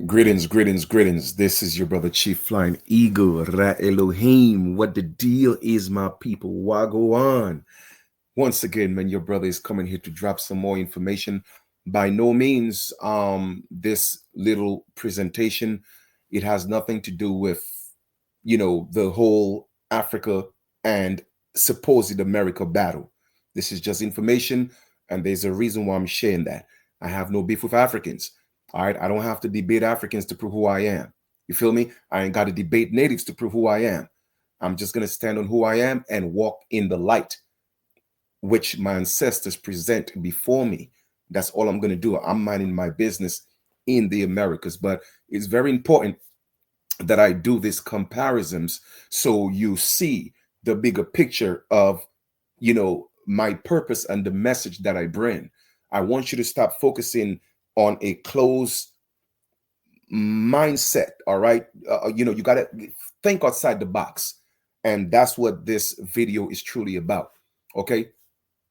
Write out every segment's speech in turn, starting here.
Greetings, greetings, greetings. This is your brother Chief Flying Eagle, Ra Elohim. What the deal is, my people? Wagwan. Once again, man, your brother is coming here to drop some more information. By no means, this little presentation, it has nothing to do with, the whole Africa and supposed America battle. This is just information, and there's a reason why I'm sharing that. I have no beef with Africans. All right, I don't have to debate Africans to prove who I am. You feel me? I ain't got to debate natives to prove who I am. I'm just gonna stand on who I am and walk in the light which my ancestors present before me. That's all I'm gonna do. I'm minding my business in the Americas, but it's very important that I do these comparisons so you see the bigger picture of, my purpose and the message that I bring. I want you to stop focusing on a closed mindset. All right. You got to think outside the box. And that's what this video is truly about. Okay.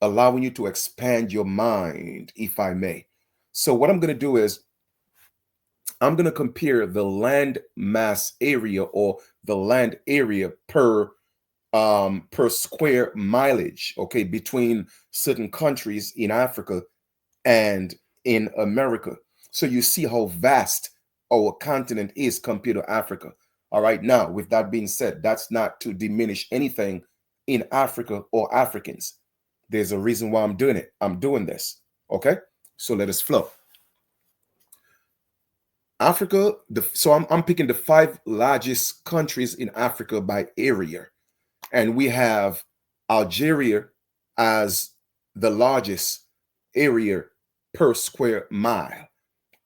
Allowing you to expand your mind, if I may. So, what I'm going to do is I'm going to compare the land mass area or the land area per square mileage, okay, between certain countries in Africa and in America. So you see how vast our continent is compared to Africa. All right. Now, with that being said, that's not to diminish anything in Africa or Africans. There's a reason why I'm doing it. I'm doing this. Okay. So let us flow. Africa, I'm picking the five largest countries in Africa by area. And we have Algeria as the largest area per square mile.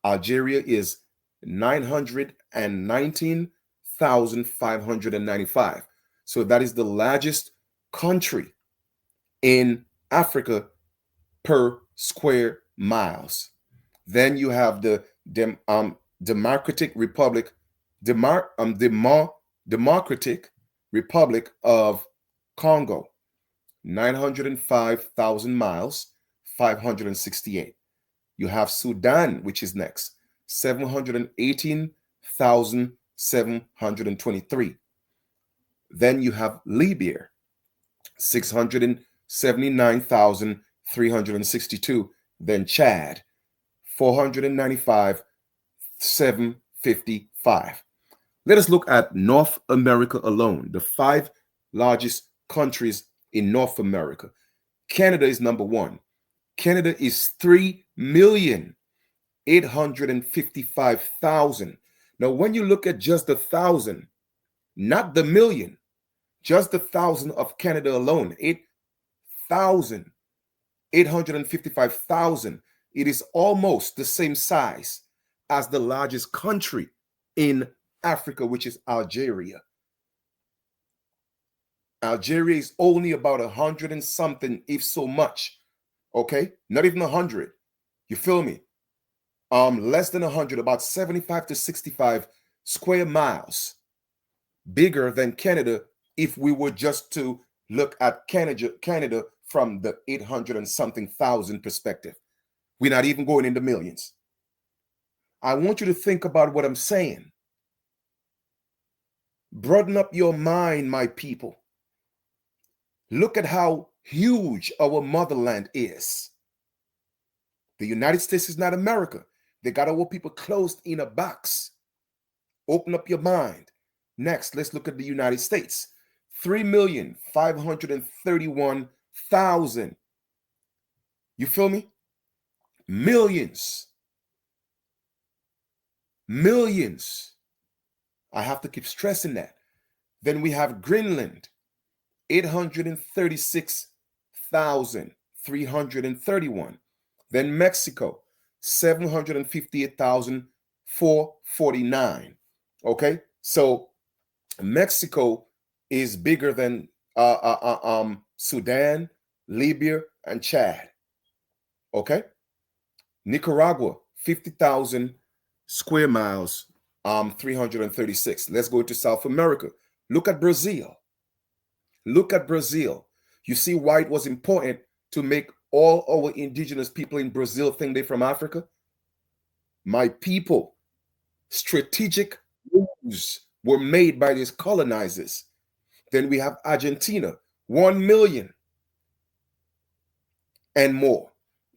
Algeria is 919,595. So that is the largest country in Africa per square miles. Then you have the Democratic Republic, Democratic Republic of Congo, 905,000 miles, 568. You have Sudan, which is next, 718,723. Then you have Libya, 679,362. Then Chad, 495,755. Let us look at North America alone, the five largest countries in North America. Canada is number one. Canada is 3,855,000. Now, when you look at just the thousand, not the million, just the thousand of Canada alone, 8,855,000, it is almost the same size as the largest country in Africa, which is Algeria. Algeria is only about 100 and something, if so much. Okay, not even 100. You feel me? Less than 100, about 75 to 65 square miles bigger than Canada if we were just to look at Canada from the 800 and something thousand perspective. We're not even going in the millions. I want you to think about what I'm saying. Broaden up your mind, my people. Look at how huge our motherland is. The United States is not America. They got our people closed in a box. Open up your mind. Next, let's look at the United States. 3,531,000. You feel me? Millions. Millions. I have to keep stressing that. Then we have Greenland, 836,331. Then Mexico, 758,449. Okay, so Mexico is bigger than Sudan, Libya, and Chad. Okay, Nicaragua, 50,000 square miles, 336. Let's go to South America. Look at Brazil. Look at Brazil. You see why it was important to make all our indigenous people in Brazil think they're from Africa? My people, Strategic moves were made by these colonizers. Then we have Argentina, 1 million and more.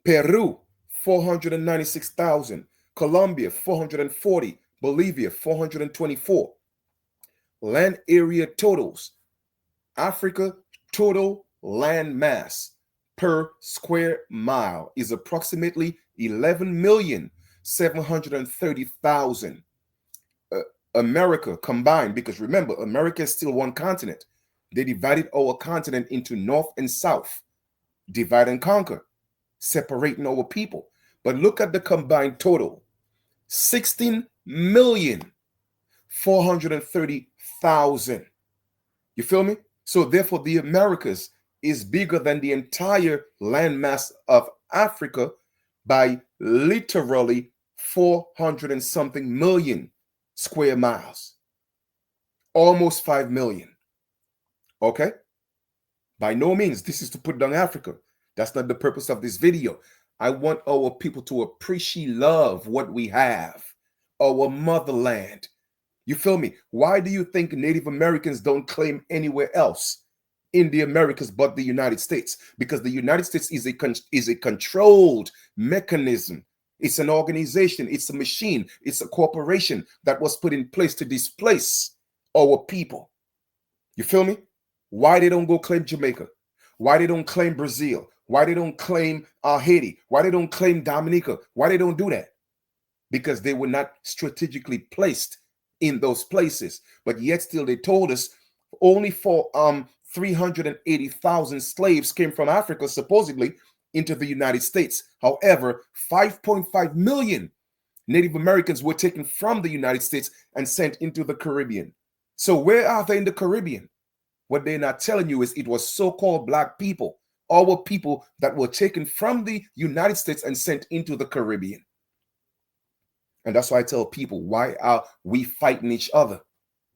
Peru, 496,000. Colombia, 440. Bolivia, 424. Land area totals. Africa, total land mass per square mile is approximately 11,730,000. America combined, because remember, America is still one continent. They divided our continent into North and South, divide and conquer, separating our people. But look at the combined total, 16,430,000. You feel me? So therefore, the Americas is bigger than the entire landmass of Africa by literally 400 and something million square miles, almost 5 million. Okay? By no means, this is to put down Africa. That's not the purpose of this video. I want our people to appreciate, love what we have, our motherland. You feel me? Why do you think Native Americans don't claim anywhere else in the Americas but the United States? Because the United States is a controlled mechanism. It's an organization. It's a machine. It's a corporation that was put in place to displace our people. You feel me? Why they don't go claim Jamaica? Why they don't claim Brazil? Why they don't claim Haiti? Why they don't claim Dominica? Why they don't do that? Because they were not strategically placed in those places. But yet still they told us only for 380,000 slaves came from Africa supposedly into the United States. However, 5.5 million Native Americans were taken from the United States and sent into the Caribbean. So where are they in the Caribbean? What they're not telling you is it was so-called black people, our people that were taken from the United States and sent into the Caribbean. And that's why I tell people, why are we fighting each other?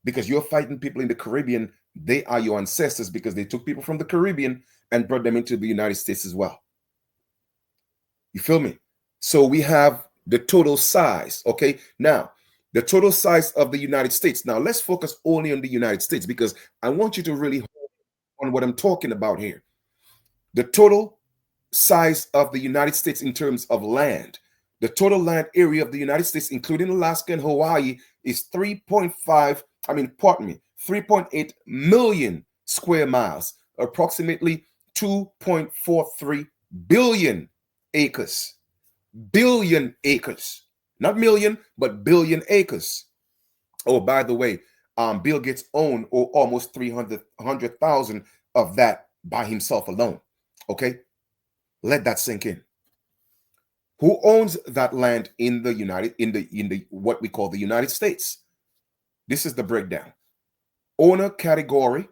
Because you're fighting people in the Caribbean. They are your ancestors because they took people from the Caribbean and brought them into the United States as well. You feel me? So we have the total size. Okay. Now, the total size of the United States. Now, let's focus only on the United States because I want you to really hold on what I'm talking about here. The total size of the United States in terms of land. The total land area of the United States, including Alaska and Hawaii, is 3.8 million square miles, approximately 2.43 billion acres. Billion acres. Not million, but billion acres. Oh, by the way, Bill Gates owned almost 300,000 of that by himself alone. Okay? Let that sink in. Who owns that land in the what we call the United States? This is the breakdown. Owner category,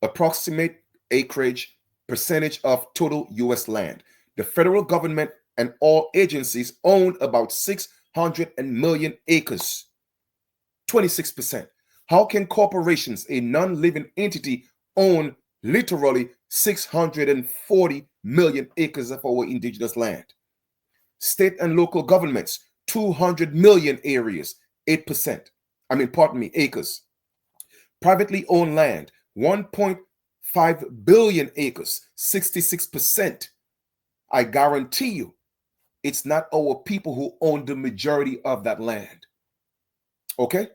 approximate acreage, percentage of total US land. The federal government and all agencies own about 600 million acres, 26%. How can corporations, a non-living entity, own literally 640 million acres of our indigenous land? State and local governments, 200 million areas, 8%. Acres. Privately owned land, 1.5 billion acres, 66%. I guarantee you, it's not our people who own the majority of that land. Okay?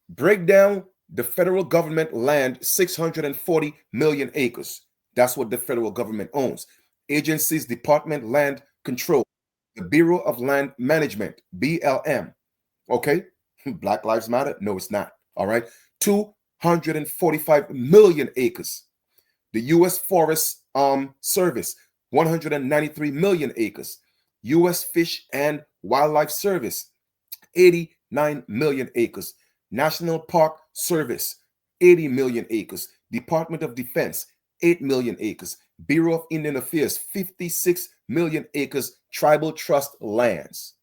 Break down the federal government land, 640 million acres. That's what the federal government owns. Agencies, Department Land Control, the Bureau of Land Management, BLM. Okay? Black Lives Matter? No, it's not. All right? 245 million acres. The U.S. Forest Service, 193 million acres. U.S. Fish and Wildlife Service, 89 million acres. National Park Service, 80 million acres. Department of Defense, 8 million acres. Bureau of Indian Affairs, 56 million acres. Tribal Trust Lands.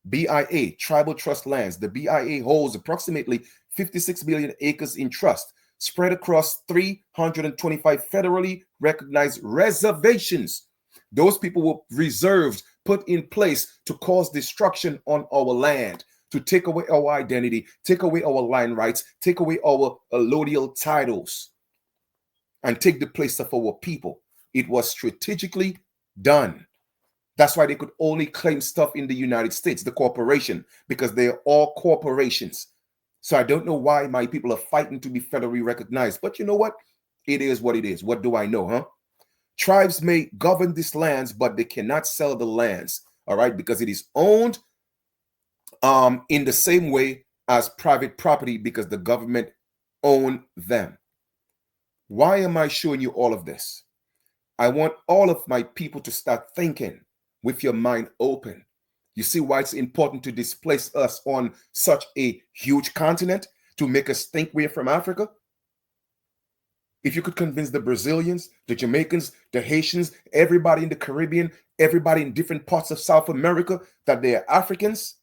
BIA, Tribal Trust Lands. The BIA holds approximately 56 million acres in trust, spread across 325 federally recognized reservations. Those people were reserved, put in place to cause destruction on our land, to take away our identity, take away our land rights, take away our allodial titles, and take the place of our people. It was strategically done. That's why they could only claim stuff in the United States, the corporation, because they're all corporations. So I don't know why my people are fighting to be federally recognized. But you know what? It is what it is. What do I know, huh? Tribes may govern these lands, but they cannot sell the lands, all right? Because it is owned in the same way as private property because the government own them. Why am I showing you all of this? I want all of my people to start thinking with your mind open. You see why it's important to displace us on such a huge continent to make us think we're from Africa? If you could convince the Brazilians, the Jamaicans, the Haitians, everybody in the Caribbean, everybody in different parts of South America that they are Africans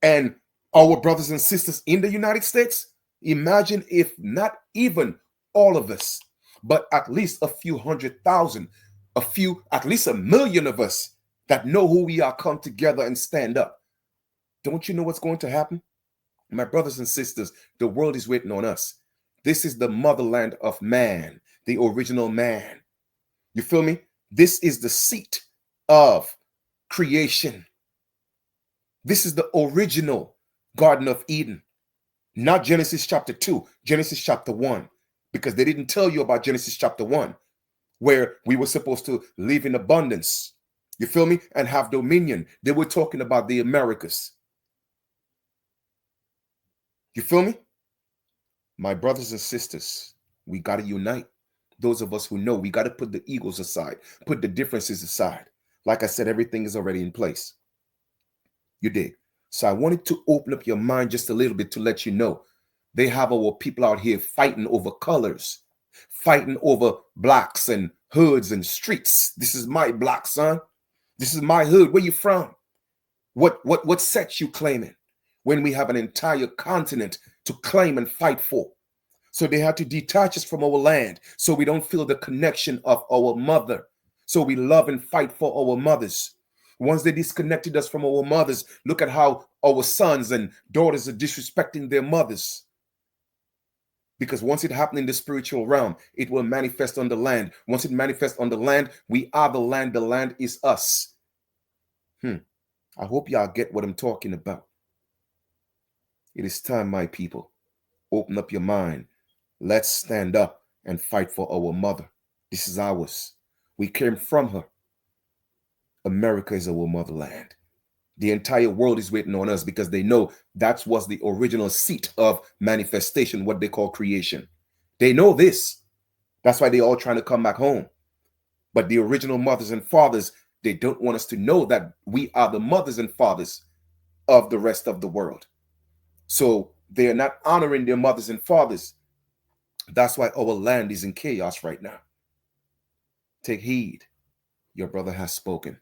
and our brothers and sisters in the United States, imagine if not even all of us, but at least a few 100,000, at least 1,000,000 of us that know who we are come together and stand up. Don't you know what's going to happen? My brothers and sisters, the world is waiting on us. This is the motherland of man, the original man. You feel me? This is the seat of creation. This is the original Garden of Eden, not Genesis chapter 2, Genesis chapter 1, because they didn't tell you about Genesis chapter 1, where we were supposed to live in abundance. You feel me? And have dominion. They were talking about the Americas. You feel me? My brothers and sisters, we got to unite. Those of us who know, we got to put the egos aside, put the differences aside. Like I said, everything is already in place. You dig? So I wanted to open up your mind just a little bit to let you know they have our people out here fighting over colors, fighting over blocks and hoods and streets. This is my block, son. This is my hood. Where you from? What sex you claiming? When we have an entire continent to claim and fight for. So they had to detach us from our land so we don't feel the connection of our mother. So we love and fight for our mothers. Once they disconnected us from our mothers, look at how our sons and daughters are disrespecting their mothers. Because once it happened in the spiritual realm, it will manifest on the land. Once it manifests on the land, we are the land. The land is us. I hope y'all get what I'm talking about. It is time, my people. Open up your mind. Let's stand up and fight for our mother. This is ours. We came from her. America is our motherland. The entire world is waiting on us because they know that was the original seat of manifestation, what they call creation. They know this. That's why they're all trying to come back home. But the original mothers and fathers, they don't want us to know that we are the mothers and fathers of the rest of the world. So they are not honoring their mothers and fathers. That's why our land is in chaos right now. Take heed. Your brother has spoken.